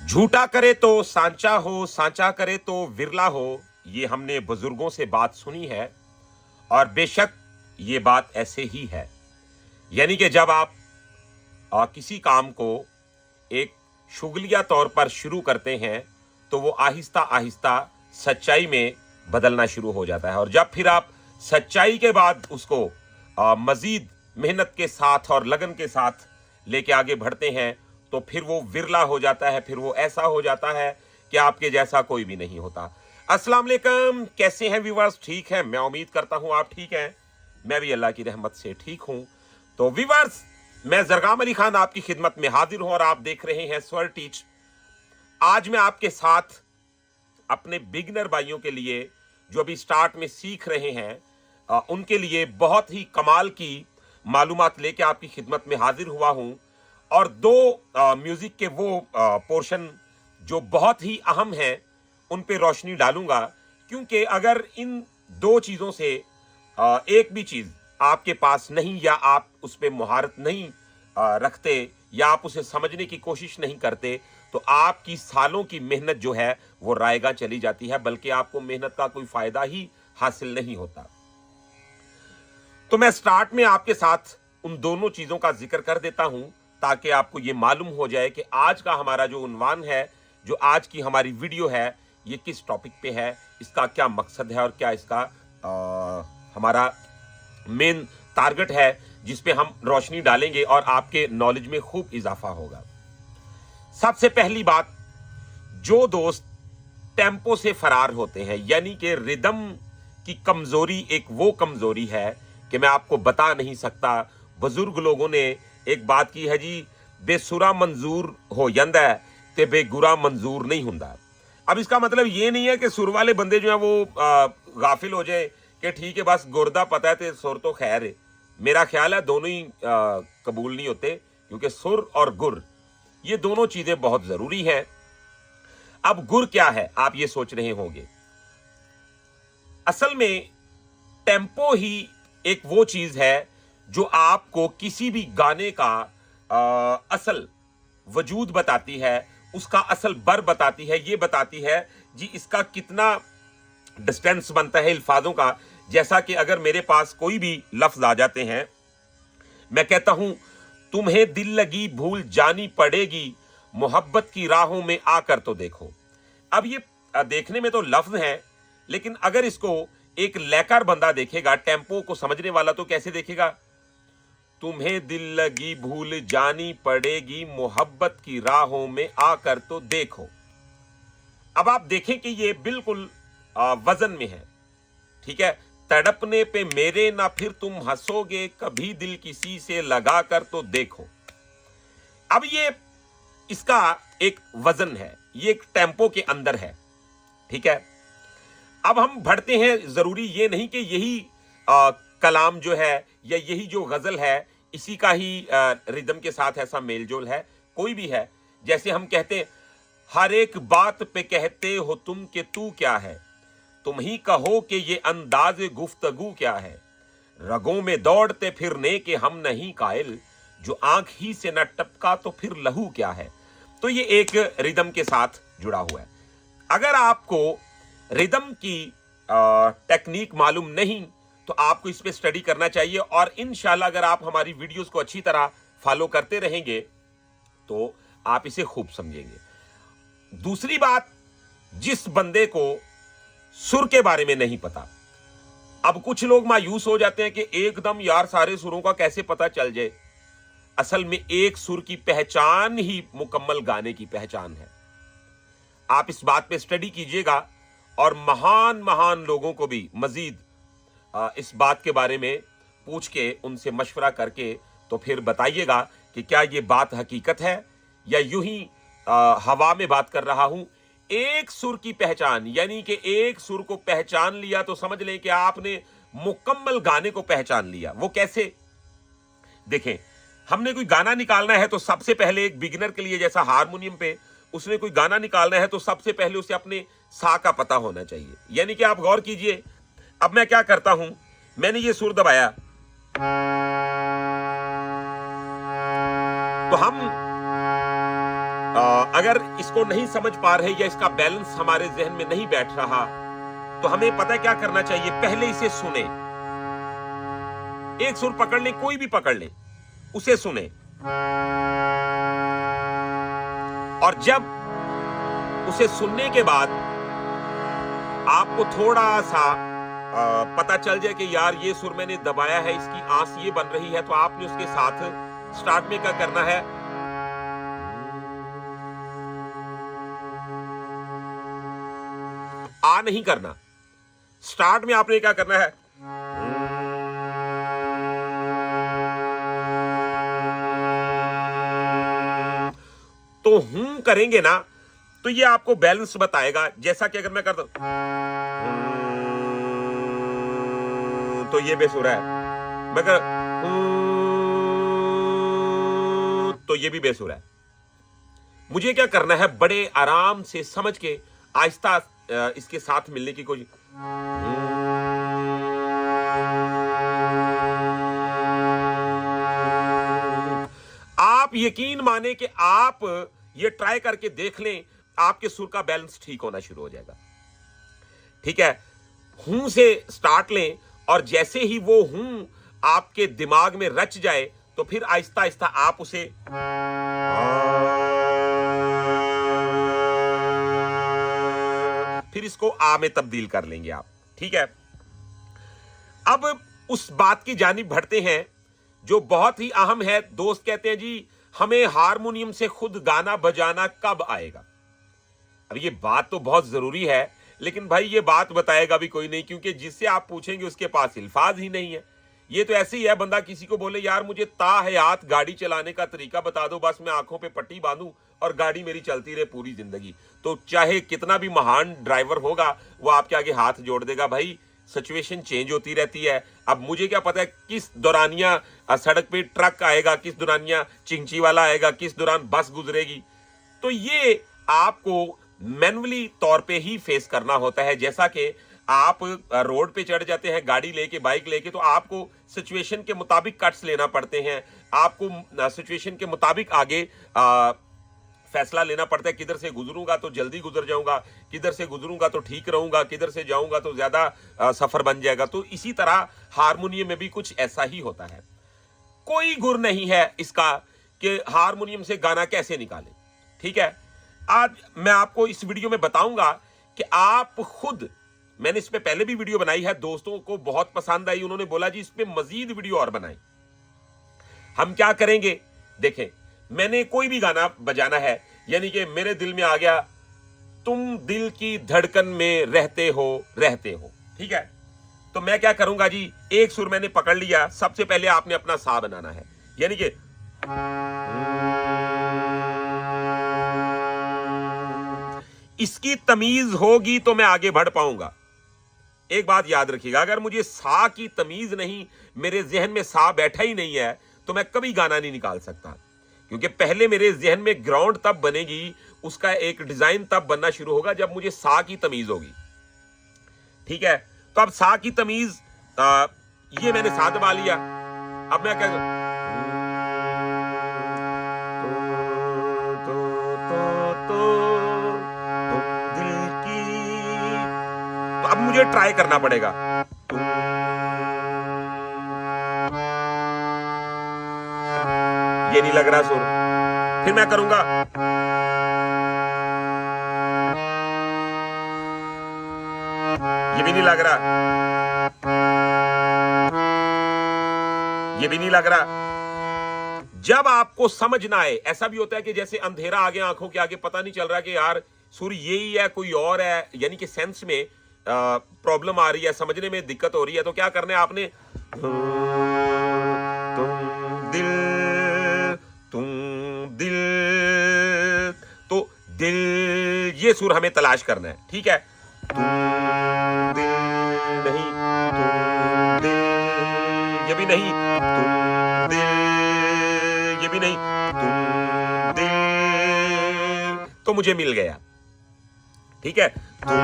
झूठा करे तो सांचा हो, सांचा करे तो विरला हो, ये हमने बुजुर्गों से बात सुनी है और बेशक ये बात ऐसे ही है। यानी कि जब आप किसी काम को एक शुगलिया तौर पर शुरू करते हैं तो वो आहिस्ता आहिस्ता सच्चाई में बदलना शुरू हो जाता है, और जब फिर आप सच्चाई के बाद उसको मजीद मेहनत के साथ और लगन के साथ लेके आगे बढ़ते हैं तो फिर वो विरला हो जाता है, फिर वो ऐसा हो जाता है कि आपके जैसा कोई भी नहीं होता। अस्सलाम वालेकुम, कैसे हैं व्यूअर्स? ठीक है, मैं उम्मीद करता हूं आप ठीक हैं। मैं भी अल्लाह की रहमत से ठीक हूं। तो व्यूअर्स, मैं जरगाम अली खान आपकी खिदमत में हाजिर हूं और आप देख रहे हैं स्वर टीच। आज मैं आपके साथ अपने बिगिनर भाइयों के लिए जो अभी स्टार्ट में सीख रहे हैं उनके लिए बहुत ही कमाल की मालूमात लेके आपकी खिदमत में हाजिर हुआ हूं, और दो म्यूजिक के वो पोर्शन जो बहुत ही अहम हैं उन पे रोशनी डालूंगा, क्योंकि अगर इन दो चीज़ों से एक भी चीज़ आपके पास नहीं, या आप उस पर मुहारत नहीं रखते, या आप उसे समझने की कोशिश नहीं करते, तो आपकी सालों की मेहनत जो है वो रायगा चली जाती है, बल्कि आपको मेहनत का कोई फायदा ही हासिल नहीं होता। तो मैं स्टार्ट में आपके साथ उन दोनों चीज़ों का जिक्र कर देता हूं ताकि आपको ये मालूम हो जाए कि आज का हमारा जो उन्वान है, जो आज की हमारी वीडियो है, ये किस टॉपिक पे है, इसका क्या मकसद है और क्या इसका हमारा मेन टारगेट है जिस पे हम रोशनी डालेंगे और आपके नॉलेज में खूब इजाफा होगा। सबसे पहली बात, जो दोस्त टेम्पो से फरार होते हैं, यानी कि रिदम की कमजोरी एक वो कमजोरी है कि मैं आपको बता नहीं सकता। बुजुर्ग लोगों ने एक बात की है जी, बेसुरा मंजूर हो जाता है ते बेगुरा मंजूर नहीं हुंदा। अब इसका मतलब ये नहीं है कि सुर वाले बंदे जो है वो गाफिल हो जाए कि ठीक है बस गुरदा पता है तो सुर तो खैर है। मेरा ख्याल है दोनों ही कबूल नहीं होते, क्योंकि सुर और गुर ये दोनों चीजें बहुत जरूरी हैं। अब गुर क्या है आप ये सोच रहे होंगे। असल में टेम्पो ही एक वो चीज है जो आपको किसी भी गाने का असल वजूद बताती है, उसका असल बर बताती है, ये बताती है जी इसका कितना डिस्टेंस बनता है अल्फाजों का। जैसा कि अगर मेरे पास कोई भी लफ्ज आ जाते हैं, मैं कहता हूं तुम्हें दिल लगी भूल जानी पड़ेगी, मोहब्बत की राहों में आकर तो देखो। अब ये देखने में तो लफ्ज हैं, लेकिन अगर इसको एक लयकार बंदा देखेगा, टेम्पो को समझने वाला, तो कैसे देखेगा? तुम्हें दिल लगी भूल जानी पड़ेगी, मोहब्बत की राहों में आकर तो देखो। अब आप देखें कि ये बिल्कुल वजन में है, ठीक है। तड़पने पे मेरे ना फिर तुम हंसोगे, कभी दिल किसी से लगा कर तो देखो। अब ये इसका एक वजन है, ये एक टेम्पो के अंदर है, ठीक है। अब हम बढ़ते हैं, जरूरी ये नहीं कि यही कलाम जो है या यही जो गजल है इसी का ही रिदम के साथ ऐसा मेलजोल है, कोई भी है। जैसे हम कहते हैं हर एक बात पे कहते हो तुम के तू क्या है, तुम ही कहो कि ये अंदाज गुफ्तगू क्या है, रगों में दौड़ते फिरने के हम नहीं कायल, जो आंख ही से न टपका तो फिर लहू क्या है। तो ये एक रिदम के साथ जुड़ा हुआ है। अगर आपको रिदम की टेक्निक मालूम नहीं तो आपको इस पे स्टडी करना चाहिए, और इंशाल्लाह अगर आप हमारी वीडियोस को अच्छी तरह फॉलो करते रहेंगे तो आप इसे खूब समझेंगे। दूसरी बात, जिस बंदे को सुर के बारे में नहीं पता, अब कुछ लोग मायूस हो जाते हैं कि एकदम यार सारे सुरों का कैसे पता चल जाए। असल में एक सुर की पहचान ही मुकम्मल गाने की पहचान है। आप इस बात पे स्टडी कीजिएगा और महान महान लोगों को भी मजीद इस बात के बारे में पूछ के उनसे मशवरा करके तो फिर बताइएगा कि क्या ये बात हकीकत है या यूं ही हवा में बात कर रहा हूं। एक सुर की पहचान, यानी कि एक सुर को पहचान लिया तो समझ लें कि आपने मुकम्मल गाने को पहचान लिया। वो कैसे? देखें, हमने कोई गाना निकालना है तो सबसे पहले एक बिगिनर के लिए, जैसा हारमोनियम पे उसने कोई गाना निकालना है तो सबसे पहले उसे अपने सा का पता होना चाहिए। यानी कि आप गौर कीजिए, अब मैं क्या करता हूं, मैंने ये सुर दबाया तो हम अगर इसको नहीं समझ पा रहे या इसका बैलेंस हमारे जहन में नहीं बैठ रहा, तो हमें पता है क्या करना चाहिए। पहले इसे सुने, एक सुर पकड़ लें, कोई भी पकड़ लें, उसे सुने, और जब उसे सुनने के बाद आपको थोड़ा सा पता चल जाए कि यार ये सुर मैंने दबाया है, इसकी आस ये बन रही है, तो आपने उसके साथ स्टार्ट में क्या करना है, आ नहीं करना। स्टार्ट में आपने क्या करना है, तो हूं करेंगे ना, तो ये आपको बैलेंस बताएगा। जैसा कि अगर मैं करता हूं तो ये बेसुर है, मगर तो ये भी बेसुर है। मुझे क्या करना है, बड़े आराम से समझ के आहिस्ता इसके साथ मिलने की कोशिश। आप यकीन माने कि आप ये ट्राई करके देख लें, आपके सुर का बैलेंस ठीक होना शुरू हो जाएगा। ठीक है, हूं से स्टार्ट लें, और जैसे ही वो हूं आपके दिमाग में रच जाए, तो फिर आहिस्ता आहिस्ता आप उसे फिर इसको आ में तब्दील कर लेंगे आप। ठीक है, अब उस बात की जानिब बढ़ते हैं जो बहुत ही अहम है। दोस्त कहते हैं जी हमें हारमोनियम से खुद गाना बजाना कब आएगा। अब ये बात तो बहुत जरूरी है, लेकिन भाई ये बात बताएगा भी कोई नहीं, क्योंकि जिससे आप पूछेंगे उसके पास अल्फाज ही नहीं है। ये तो ऐसे ही है, बंदा किसी को बोले यार मुझे ताहयात गाड़ी चलाने का तरीका बता दो, बस मैं आंखों पे पट्टी बांधूं और गाड़ी मेरी चलती रहे पूरी जिंदगी, तो चाहे कितना भी महान ड्राइवर होगा वो आपके आगे हाथ जोड़ देगा। भाई सिचुएशन चेंज होती रहती है। अब मुझे क्या पता है किस दौरानिया सड़क पे ट्रक आएगा, किस दौरानिया चिंची वाला आएगा, किस दौरान बस गुजरेगी। तो ये आपको मैनुअली तौर पे ही फेस करना होता है। जैसा कि आप रोड पे चढ़ जाते हैं गाड़ी लेके, बाइक लेके, तो आपको सिचुएशन के मुताबिक कट्स लेना पड़ते हैं, आपको सिचुएशन के मुताबिक आगे फैसला लेना पड़ता है। किधर से गुजरूंगा तो जल्दी गुजर जाऊंगा, किधर से गुजरूंगा तो ठीक रहूंगा, किधर से जाऊंगा तो ज्यादा सफर बन जाएगा। तो इसी तरह हारमोनियम में भी कुछ ऐसा ही होता है। कोई गुर नहीं है इसका कि हारमोनियम से गाना कैसे निकाले। ठीक है, आज मैं आपको इस वीडियो में बताऊंगा कि आप खुद, मैंने इस पे पहले भी वीडियो बनाई है, दोस्तों को बहुत पसंद आई, उन्होंने बोला जी इस पे मजीद वीडियो और बनाएं। हम क्या करेंगे, देखें, मैंने कोई भी गाना बजाना है, यानी कि मेरे दिल में आ गया तुम दिल की धड़कन में रहते हो। ठीक है, तो मैं क्या करूंगा जी, एक सुर मैंने पकड़ लिया, सबसे पहले आपने अपना सा बनाना है, यानी कि इसकी तमीज होगी तो मैं आगे बढ़ पाऊंगा। एक बात याद रखिएगा, अगर मुझे सा की तमीज नहीं, मेरे जहन में सा बैठा ही नहीं है, तो मैं कभी गाना नहीं निकाल सकता। क्योंकि पहले मेरे जहन में ग्राउंड तब बनेगी, उसका एक डिजाइन तब बनना शुरू होगा जब मुझे सा की तमीज होगी। ठीक है, तो अब सा की तमीज, ये मैंने सा दबा लिया, अब मैं क्या अब मुझे ट्राई करना पड़ेगा। ये नहीं लग रहा सुर, फिर मैं करूंगा ये भी नहीं लग रहा, ये भी नहीं लग रहा। जब आपको समझ ना आए, ऐसा भी होता है कि जैसे अंधेरा आ गया आंखों के आगे, पता नहीं चल रहा कि यार सुर यही है कोई और है, यानी कि सेंस में प्रॉब्लम आ रही है, समझने में दिक्कत हो रही है। तो क्या करना है आपने, तुम दिल, तो दिल, ये सुर हमें तलाश करना है। ठीक है, तुम दिल नहीं, तुम दिल, ये भी नहीं, तुम दिल, ये भी नहीं, तुम दिल, तो मुझे मिल गया। ठीक है, तुम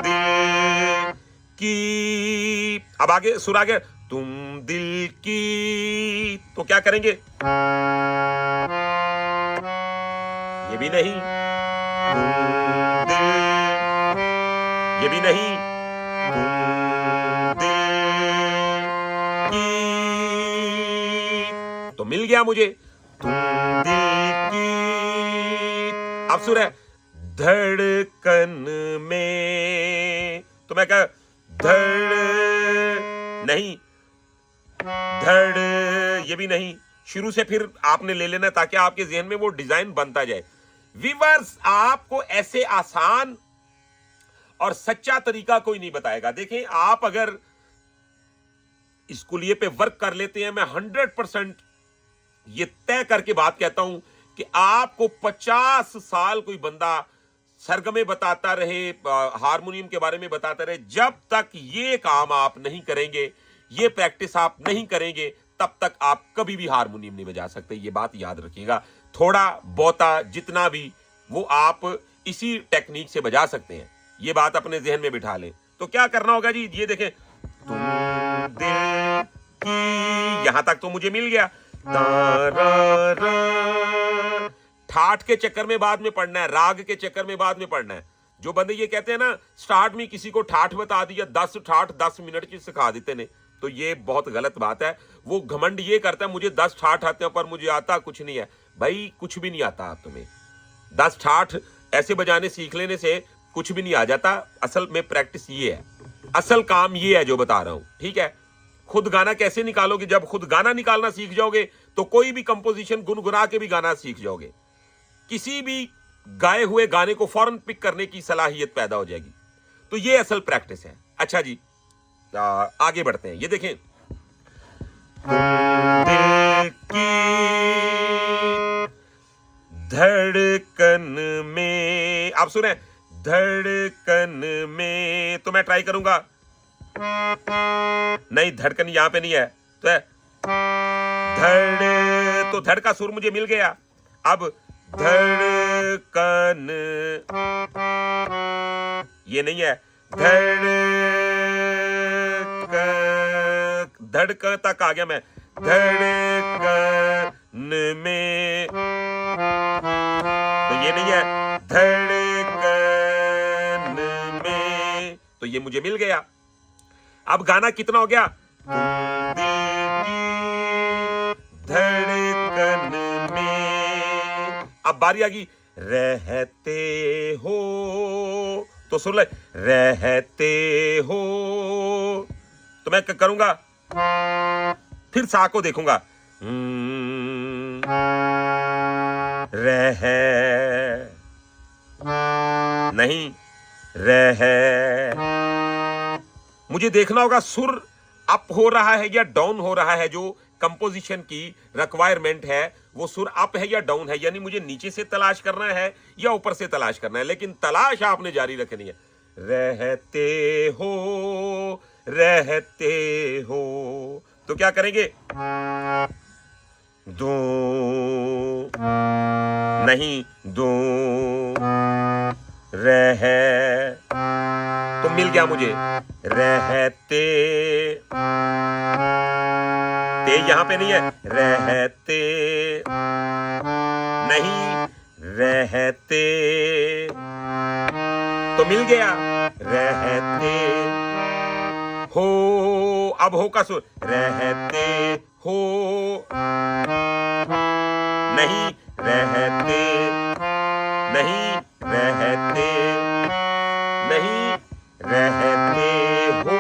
दिल की, अब आगे सुर आ गया, तुम दिल की, तो क्या करेंगे, ये भी नहीं। तुम दिल, ये भी नहीं। तुम दिल की, तो मिल गया मुझे। तुम दिल की, अब सुर है धड़कन में, तो मैं कह धड़ नहीं, धड़, ये भी नहीं। शुरू से फिर आपने ले लेना ताकि आपके जहन में वो डिजाइन बनता जाए। व्यूअर्स, आपको ऐसे आसान और सच्चा तरीका कोई नहीं बताएगा। देखें, आप अगर इसको लिए पे वर्क कर लेते हैं, मैं 100% ये तय करके बात कहता हूं कि आपको 50 साल कोई बंदा सरगमे बताता रहे, हारमोनियम के बारे में बताता रहे, जब तक ये काम आप नहीं करेंगे, ये प्रैक्टिस आप नहीं करेंगे, तब तक आप कभी भी हारमोनियम नहीं बजा सकते। ये बात याद रखिएगा। थोड़ा बहुता जितना भी वो आप इसी टेक्निक से बजा सकते हैं, ये बात अपने जहन में बिठा लें। तो क्या करना होगा जी, ये देखें, तुम दिल की, यहां तक तो मुझे मिल गया। ठाठ के चक्कर में बाद में पढ़ना है, राग के चक्कर में बाद में पढ़ना है। जो बंदे ये कहते हैं ना, स्टार्ट में किसी को ठाठ बता दिया, 10 ठाठ 10 मिनट की सिखा देते ने, तो ये बहुत गलत बात है। वो घमंड ये करता है मुझे 10 ठाठ आते हैं पर मुझे आता कुछ नहीं है। भाई कुछ भी नहीं आता आप तुम्हें, 10 ठाठ ऐसे बजाने सीख लेने से कुछ भी नहीं आ जाता। असल में प्रैक्टिस ये है, असल काम ये है जो बता रहा हूं, ठीक है। खुद गाना कैसे निकालोगे? जब खुद गाना निकालना सीख जाओगे तो कोई भी कंपोजिशन गुनगुना के भी गाना सीख जाओगे। किसी भी गाए हुए गाने को फौरन पिक करने की सलाहियत पैदा हो जाएगी। तो ये असल प्रैक्टिस है। अच्छा जी, आगे बढ़ते हैं। ये देखें, दिल की धड़कन में, आप सुने धड़कन में, तो मैं ट्राई करूंगा। नहीं, धड़कन यहां पे नहीं है, तो है धड़, तो धड़ का सुर मुझे मिल गया। अब धड़कन, ये नहीं है, धड़कन तक आ गया मैं। धड़कन में, तो ये नहीं है, धड़कन में, तो ये मुझे मिल गया। अब गाना कितना हो गया? धड़कन में। अब बारी आ गई रहते हो, तो सुन ले, रहते हो, तो मैं करूंगा, फिर सा को देखूंगा, रह नहीं, रह, मुझे देखना होगा सुर अप हो रहा है या डाउन हो रहा है। जो कंपोजिशन की रिक्वायरमेंट है वो सुर अप है या डाउन है, यानी मुझे नीचे से तलाश करना है या ऊपर से तलाश करना है, लेकिन तलाश आपने जारी रखनी है। रहते हो, रहते हो, तो क्या करेंगे? दो नहीं, दो रह, तो मिल गया मुझे रहते, ते यहां पे नहीं है, रहते नहीं, रहते, तो मिल गया रहते हो। अब हो का सुर, रहते हो नहीं, रहते नहीं, रहते नहीं, रहते हो,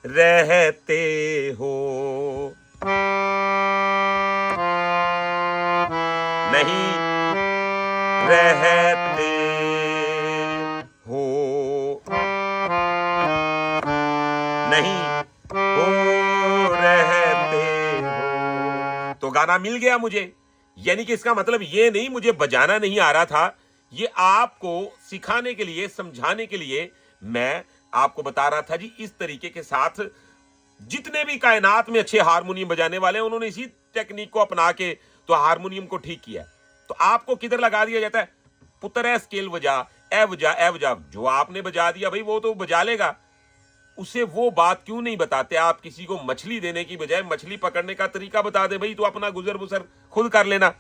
रहते हो नहीं, रहते हो नहीं, हो रहते हो। तो गाना मिल गया मुझे। यानी कि इसका मतलब ये नहीं मुझे बजाना नहीं आ रहा था, ये आपको सिखाने के लिए, समझाने के लिए मैं आपको बता रहा था जी। इस तरीके के साथ जितने भी कायनात में अच्छे हारमोनियम बजाने वाले हैं, उन्होंने इसी टेक्निक को अपना के तो हारमोनियम को ठीक किया। तो आपको किधर लगा दिया जाता है? पुत्र है स्केल बजा, ए बजा, ए बजा, जो आपने बजा दिया भाई वो तो बजा लेगा। उसे वो बात क्यों नहीं बताते आप? किसी को मछली देने की बजाय मछली पकड़ने का तरीका बता दे भाई, तो अपना गुजर बसर खुद कर लेना।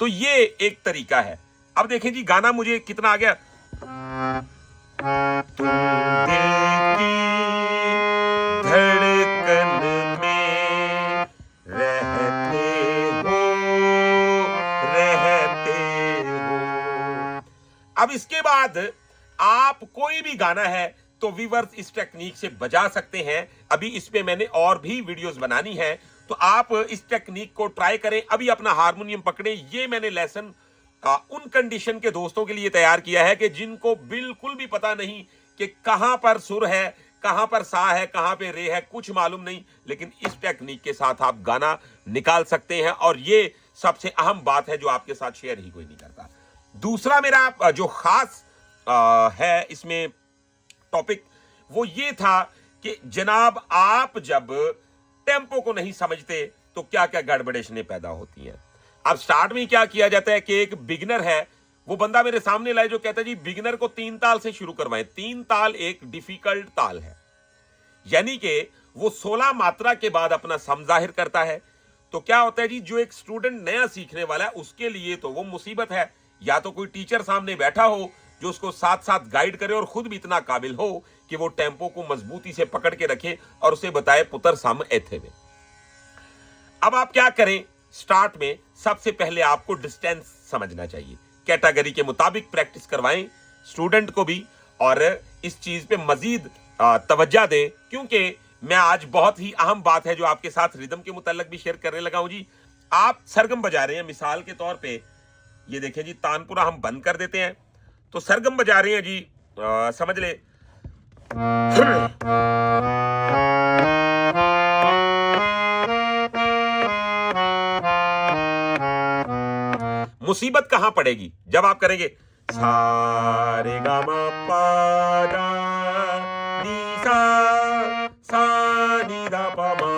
तो ये एक तरीका है। अब देखें जी, गाना मुझे कितना आ गया। तुम दिल की धड़कन में रहते हो। अब इसके बाद आप कोई भी गाना है तो व्यूअर्स इस टेक्निक से बजा सकते हैं। अभी इस पे मैंने और भी वीडियोस बनानी है, तो आप इस टेक्निक को ट्राई करें। अभी अपना हारमोनियम पकड़े। ये मैंने लेसन उन कंडीशन के दोस्तों के लिए तैयार किया है कि जिनको बिल्कुल भी पता नहीं कि कहां पर सुर है, कहां पर सा है, कहां पे रे है, कुछ मालूम नहीं, लेकिन इस टेक्निक के साथ आप गाना निकाल सकते हैं। और ये सबसे अहम बात है जो आपके साथ शेयर ही कोई नहीं करता। दूसरा मेरा जो खास है इसमें टॉपिक, वो ये था कि जनाब आप जब टेम्पो को नहीं समझते तो क्या क्या गड़बड़ेशनें पैदा होती हैं। अब स्टार्ट में क्या किया जाता है कि एक बिगिनर है, वो बंदा मेरे सामने लाए जो कहता है जी बिगिनर को 3 ताल से शुरू करवाएं। 3 ताल एक डिफिकल्ट ताल है, यानी कि वो 16 मात्रा के बाद अपना सम जाहिर करता है। तो क्या होता है जी, जो एक स्टूडेंट नया सीखने वाला है उसके लिए तो वो मुसीबत है। या तो कोई टीचर सामने बैठा हो जो उसको साथ साथ गाइड करे और खुद भी इतना काबिल हो कि वो टेम्पो को मजबूती से पकड़ के रखे और उसे बताए पुत्र सम एथे में। अब आप क्या करें, स्टार्ट में सबसे पहले आपको डिस्टेंस समझना चाहिए। कैटेगरी के मुताबिक प्रैक्टिस करवाएं स्टूडेंट को भी, और इस चीज पे मजीद तवज्जो दें, क्योंकि मैं आज बहुत ही अहम बात है जो आपके साथ रिदम के मुताल्लिक भी शेयर करने लगा हूं जी। आप सरगम बजा रहे हैं, मिसाल के तौर पे ये देखें जी, तानपुरा हम बंद कर देते हैं तो सरगम बजा रहे हैं जी, समझ ले। मुसीबत कहां पड़ेगी जब आप करेंगे सारे गा मा पा दा नी सा सा नी दा पा मा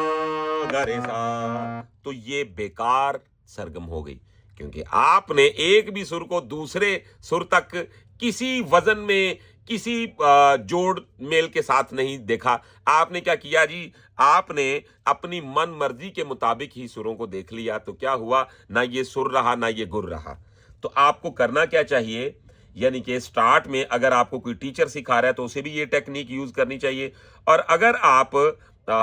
गा रे सा, तो ये बेकार सरगम हो गई, क्योंकि आपने एक भी सुर को दूसरे सुर तक किसी वजन में, किसी जोड़ मेल के साथ नहीं देखा। आपने क्या किया जी, आपने अपनी मन मर्जी के मुताबिक ही सुरों को देख लिया। तो क्या हुआ, ना ये सुर रहा ना ये गुर रहा। तो आपको करना क्या चाहिए, यानी कि स्टार्ट में अगर आपको कोई टीचर सिखा रहा है तो उसे भी ये टेक्निक यूज करनी चाहिए। और अगर आप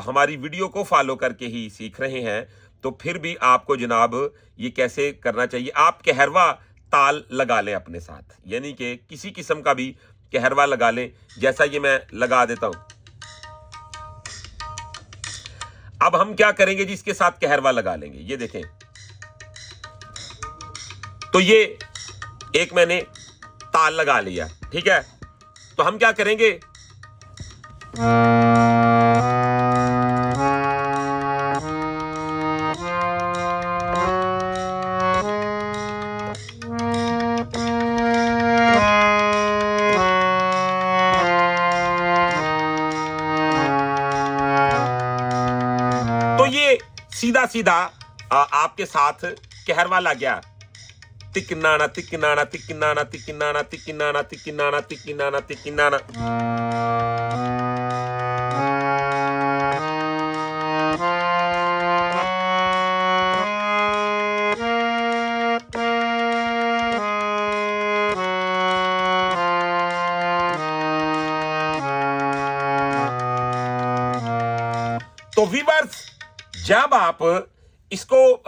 हमारी वीडियो को फॉलो करके ही सीख रहे हैं तो फिर भी आपको जनाब ये कैसे करना चाहिए, आप कहरवा ताल लगा लें अपने साथ, यानी कि किसी किस्म का भी कहरवा लगा लें। जैसा ये मैं लगा देता हूं, अब हम क्या करेंगे जी, इसके साथ कहरवा लगा लेंगे। ये देखें, तो ये एक मैंने ताल लगा लिया, ठीक है। तो हम क्या करेंगे, तो ये सीधा सीधा आपके साथ कहरवा लग गया। तिकनाना तिकनाना तिकनाना तिकनाना तिकनाना तिकनाना तिकनाना तिकनाना। तो व्यूअर्स, जब आप इसको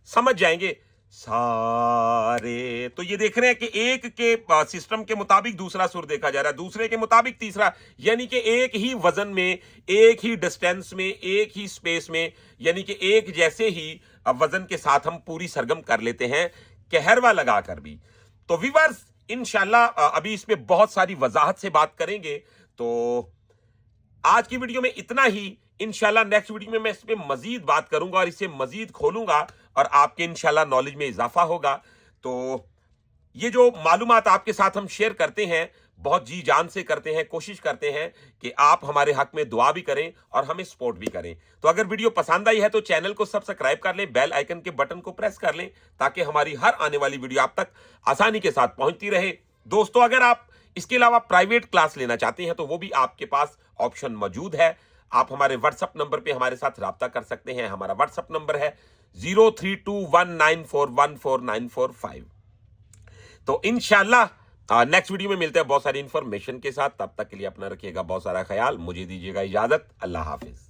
समझ जाएंगे सारे, तो ये देख रहे हैं कि एक के सिस्टम के मुताबिक दूसरा सुर देखा जा रहा है, दूसरे के मुताबिक तीसरा, यानी कि एक ही वजन में, एक ही डिस्टेंस में, एक ही स्पेस में, यानी कि एक जैसे ही वजन के साथ हम पूरी सरगम कर लेते हैं कहरवा लगाकर भी। तो व्यूअर्स, इंशाल्लाह अभी इस पे बहुत सारी वजाहत से बात करेंगे। तो आज की वीडियो में इतना ही। इंशाल्लाह नेक्स्ट वीडियो में मैं इस पे मजीद बात करूंगा और इसे मजीद खोलूंगा और आपके इंशाल्लाह नॉलेज में इजाफा होगा। तो ये जो मालूमात आपके साथ हम शेयर करते हैं, बहुत जी जान से करते हैं, कोशिश करते हैं कि आप हमारे हक में दुआ भी करें और हमें सपोर्ट भी करें। तो अगर वीडियो पसंद आई है तो चैनल को सब्सक्राइब कर लें, बेल आइकन के बटन को प्रेस कर लें, ताकि हमारी हर आने वाली वीडियो आप तक आसानी के साथ पहुंचती रहे। दोस्तों, अगर आप इसके अलावा प्राइवेट क्लास लेना चाहते हैं तो वो भी आपके पास ऑप्शन मौजूद है। आप हमारे व्हाट्सएप नंबर पे हमारे साथ राब्ता कर सकते हैं। हमारा व्हाट्सएप नंबर है 0321941495। तो इंशाल्लाह नेक्स्ट वीडियो में मिलते हैं बहुत सारी इंफॉर्मेशन के साथ। तब तक के लिए अपना रखिएगा बहुत सारा ख्याल। मुझे दीजिएगा इजाजत। अल्लाह हाफिज।